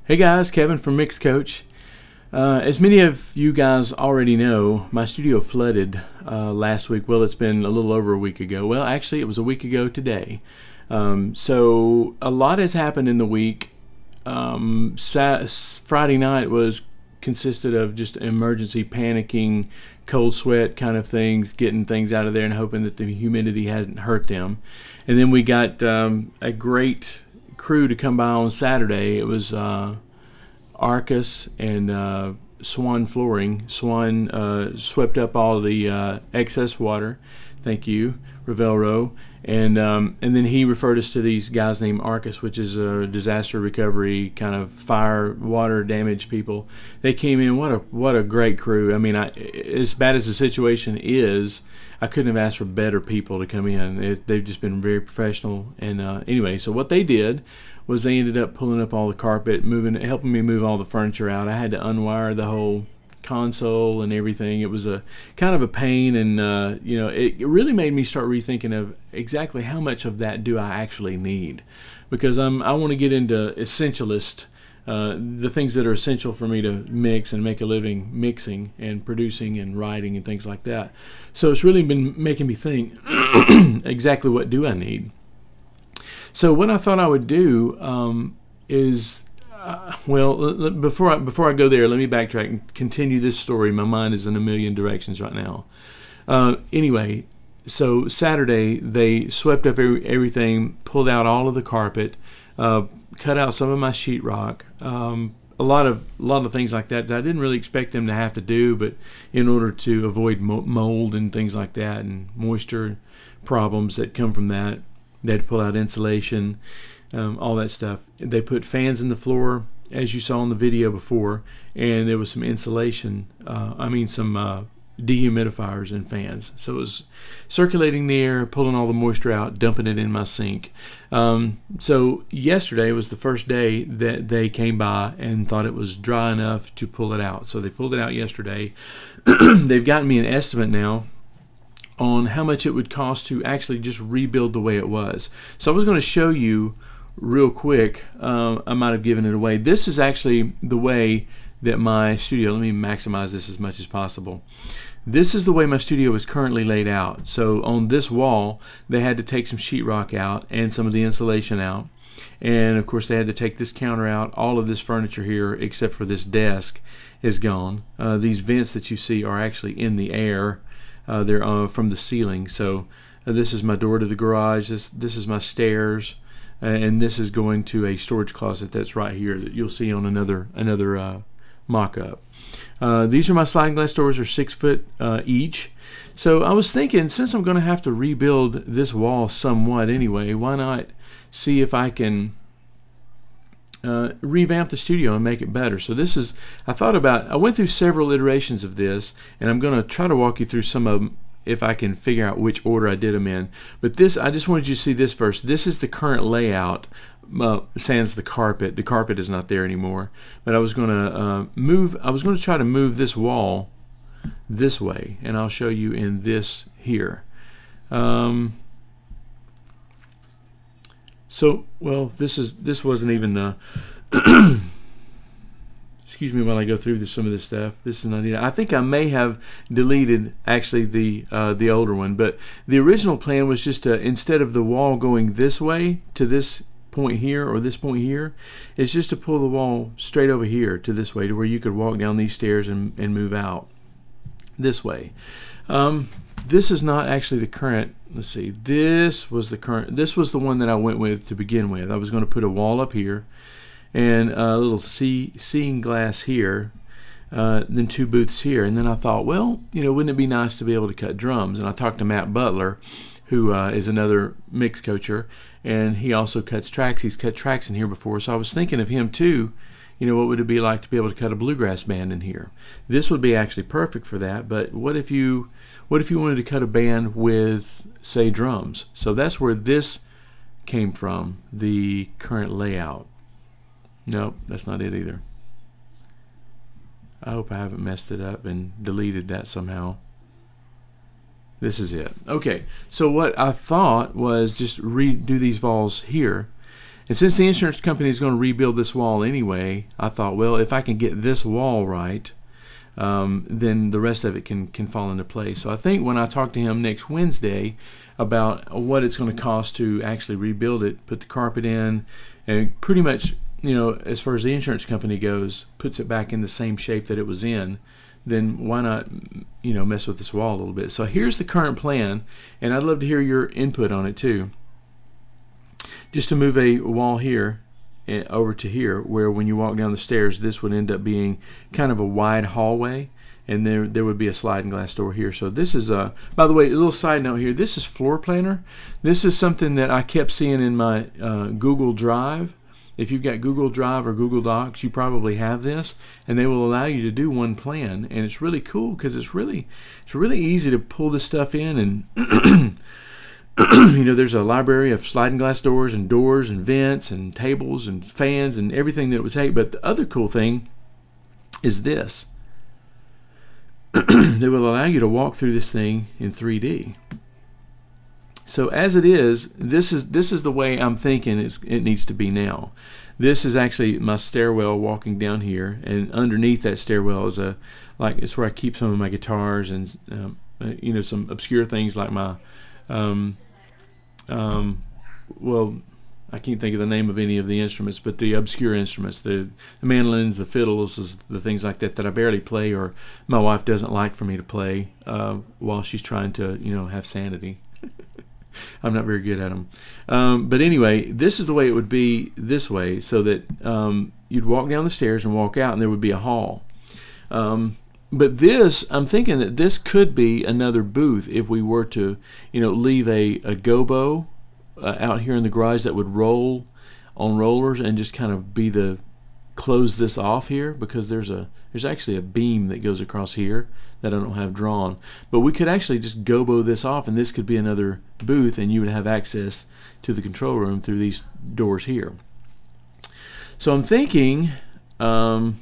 Hey guys, Kevin from Mix Coach. As many of you guys already know, my studio flooded last week. Well, it's been a little over a week ago. Well, actually, it was a week ago today. So a lot has happened in the week. Friday night consisted of just emergency panicking, cold sweat kind of things, getting things out of there and hoping that the humidity hasn't hurt them. And then we got a great crew to come by on Saturday. It was Arcus and Swan Flooring. Swan swept up all the excess water. Thank you, Ravelro. And then he referred us to these guys named Arcus, which is a disaster recovery kind of fire, water damage people. They came in. What a great crew. I mean, as bad as the situation is, I couldn't have asked for better people to come in. They've just been very professional. And anyway, so what they did was they ended up pulling up all the carpet, helping me move all the furniture out. I had to unwire the whole console and everything. It was a kind of a pain, and it really made me start rethinking of exactly how much of that do I actually need, because I want to get into essentialist, the things that are essential for me to mix and make a living mixing and producing and writing and things like that. So it's really been making me think exactly what do I need. So what I thought I would do is before I go there, let me backtrack and continue this story. My mind is in a million directions right now. Anyway, so Saturday they swept up everything, pulled out all of the carpet, cut out some of my sheetrock, a lot of things like that I didn't really expect them to have to do, but in order to avoid mold and things like that and moisture problems that come from that, they had to pull out insulation. All that stuff. They put fans in the floor, as you saw in the video before, and there was some insulation, some dehumidifiers and fans. So it was circulating the air, pulling all the moisture out, dumping it in my sink. So yesterday was the first day that they came by and thought it was dry enough to pull it out. So they pulled it out yesterday. They've gotten me an estimate now on how much it would cost to actually just rebuild the way it was. So I was going to show you real quick. I might have given it away. This is actually the way that my studio, let me maximize this as much as possible. This is the way my studio is currently laid out. So on this wall they had to take some sheetrock out and some of the insulation out, and of course they had to take this counter out. All of this furniture here except for this desk is gone. These vents that you see are actually in the air. They're from the ceiling. So this is my door to the garage. This is my stairs. And this is going to a storage closet that's right here that you'll see on another mock-up. These are my sliding glass doors. Are 6 foot each. So I was thinking, since I'm going to have to rebuild this wall somewhat anyway, why not see if I can revamp the studio and make it better. So this is, I went through several iterations of this, and I'm going to try to walk you through some of them if I can figure out which order I did them in. But this, I just wanted you to see this first. This is the current layout, sans the carpet. The carpet is not there anymore. But I was going to try to move this wall this way, and I'll show you in this here. This wasn't even the excuse me while I go through some of this stuff. This is not it. I think I may have deleted actually the older one, but the original plan was just to, instead of the wall going this way to this point here or this point here, it's just to pull the wall straight over here to this way, to where you could walk down these stairs and move out this way. This is not actually the current. Let's see. This was the one that I went with to begin with. I was going to put a wall up here and a little seeing glass here, then 2 booths here. And then I thought, well, wouldn't it be nice to be able to cut drums? And I talked to Matt Butler, who is another mix coacher, and he also cuts tracks. He's cut tracks in here before, so I was thinking of him too. What would it be like to be able to cut a bluegrass band in here? This would be actually perfect for that. But what if you wanted to cut a band with, say, drums? So that's where this came from, the current layout. Nope, that's not it either. I hope I haven't messed it up and deleted that somehow. This is it. Okay, so what I thought was just redo these walls here And since the insurance company is going to rebuild this wall anyway, I thought, well, if I can get this wall right, then the rest of it can fall into place. So I think when I talk to him next Wednesday about what it's going to cost to actually rebuild it, put the carpet in, and pretty much, you know, as far as the insurance company goes, puts it back in the same shape that it was in, then why not, you know, mess with this wall a little bit. So here's the current plan, and I'd love to hear your input on it too. Just to move a wall here over to here, where when you walk down the stairs, this would end up being kind of a wide hallway, and there would be a sliding glass door here. So this is by the way, a little side note here, this is Floor Planner. This is something that I kept seeing in my Google Drive. If you've got Google Drive or Google Docs, you probably have this, and they will allow you to do one plan, and it's really cool because it's really easy to pull this stuff in. And you know, there's a library of sliding glass doors and vents and tables and fans and everything that it would take. But the other cool thing is this. They will allow you to walk through this thing in 3D. So as it is, this is the way I'm thinking it needs to be now. This is actually my stairwell walking down here, and underneath that stairwell is it's where I keep some of my guitars and you know, some obscure things like my well, I can't think of the name of any of the instruments, but the obscure instruments, the mandolins, the fiddles, the things like that I barely play, or my wife doesn't like for me to play while she's trying to, you know, have sanity. I'm not very good at them. But anyway, this is the way it would be this way, so that you'd walk down the stairs and walk out, and there would be a hall. But this, I'm thinking that this could be another booth if we were to, you know, leave a gobo out here in the garage that would roll on rollers and just kind of be close this off here, because there's actually a beam that goes across here that I don't have drawn. But we could actually just gobo this off, and this could be another booth, and you would have access to the control room through these doors here. So I'm thinking that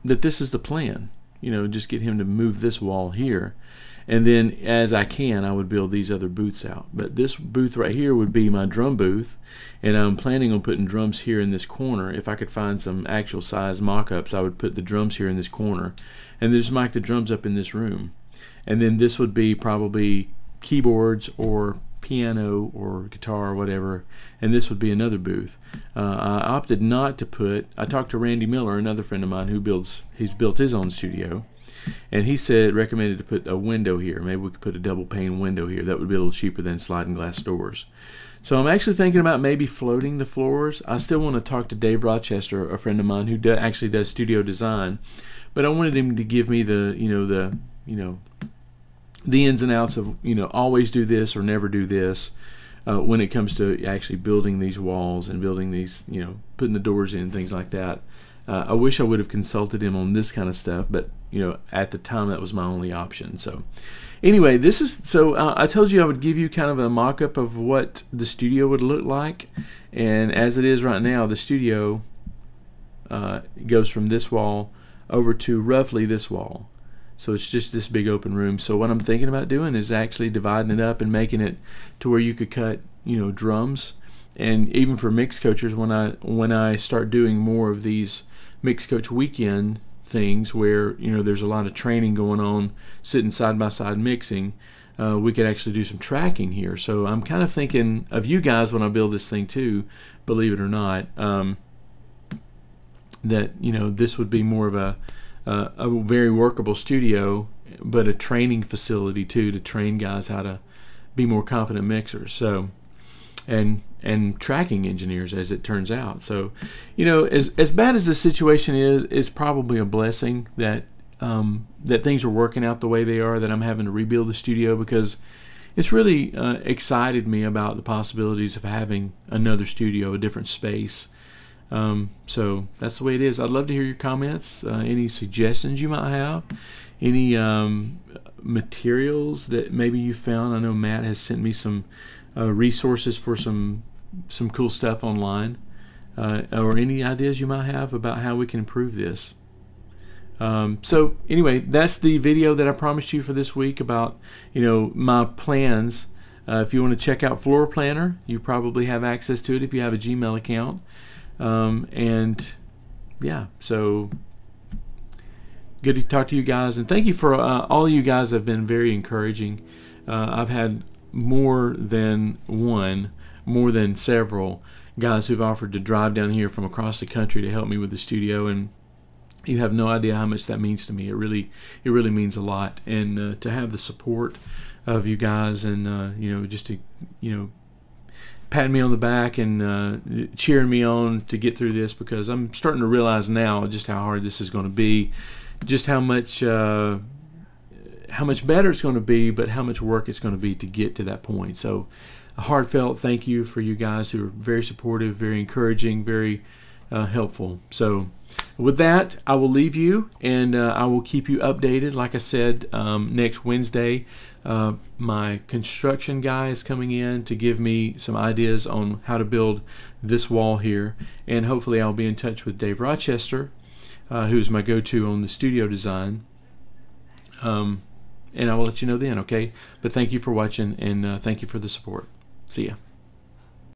this is the plan. You know, just get him to move this wall here, and then as I can, I would build these other booths out. But this booth right here would be my drum booth, and I'm planning on putting drums here in this corner. If I could find some actual size mock-ups, I would put the drums here in this corner, and then just mic the drums up in this room. And then this would be probably keyboards or piano or guitar or whatever, and this would be another booth. I opted not to put, I talked to Randy Miller, another friend of mine he's built his own studio, and he recommended to put a window here. Maybe we could put a double pane window here. That would be a little cheaper than sliding glass doors. So I'm actually thinking about maybe floating the floors. I still want to talk to Dave Rochester, a friend of mine who actually does studio design, but I wanted him to give me the ins and outs of, you know, always do this or never do this when it comes to actually building these walls and building these, you know, putting the doors in, things like that. I wish I would have consulted him on this kind of stuff, but, you know, at the time that was my only option. So anyway, I told you I would give you kind of a mock-up of what the studio would look like, and as it is right now, the studio goes from this wall over to roughly this wall. So it's just this big open room. So what I'm thinking about doing is actually dividing it up and making it to where you could cut, you know, drums. And even for mix coachers, when I start doing more of these mix coach weekend things where, you know, there's a lot of training going on, sitting side by side mixing, we could actually do some tracking here. So I'm kind of thinking of you guys when I build this thing too, believe it or not, that, you know, this would be more of a very workable studio, but a training facility too, to train guys how to be more confident mixers. So, and tracking engineers, as it turns out. So, you know, as bad as the situation is, it's probably a blessing that that things are working out the way they are, that I'm having to rebuild the studio, because it's really excited me about the possibilities of having another studio, a different space. So that's the way it is. I'd love to hear your comments, any suggestions you might have, any materials that maybe you found. I know Matt has sent me some resources for some cool stuff online, or any ideas you might have about how we can improve this. So anyway, that's the video that I promised you for this week about, you know, my plans If you want to check out Floor Planner, you probably have access to it if you have a Gmail account. And yeah, so good to talk to you guys, and thank you for all of you guys have been very encouraging. I've had more than several guys who've offered to drive down here from across the country to help me with the studio, and you have no idea how much that means to me. It really means a lot, and to have the support of you guys, and just to patting me on the back and cheering me on to get through this, because I'm starting to realize now just how hard this is going to be, just how much better it's going to be, but how much work it's going to be to get to that point. So a heartfelt thank you for you guys who are very supportive, very encouraging, very helpful. So with that, I will leave you, and I will keep you updated. Like I said, next Wednesday, my construction guy is coming in to give me some ideas on how to build this wall here, and hopefully I'll be in touch with Dave Rochester, who's my go-to on the studio design, and I will let you know then, okay? But thank you for watching, and thank you for the support. See ya.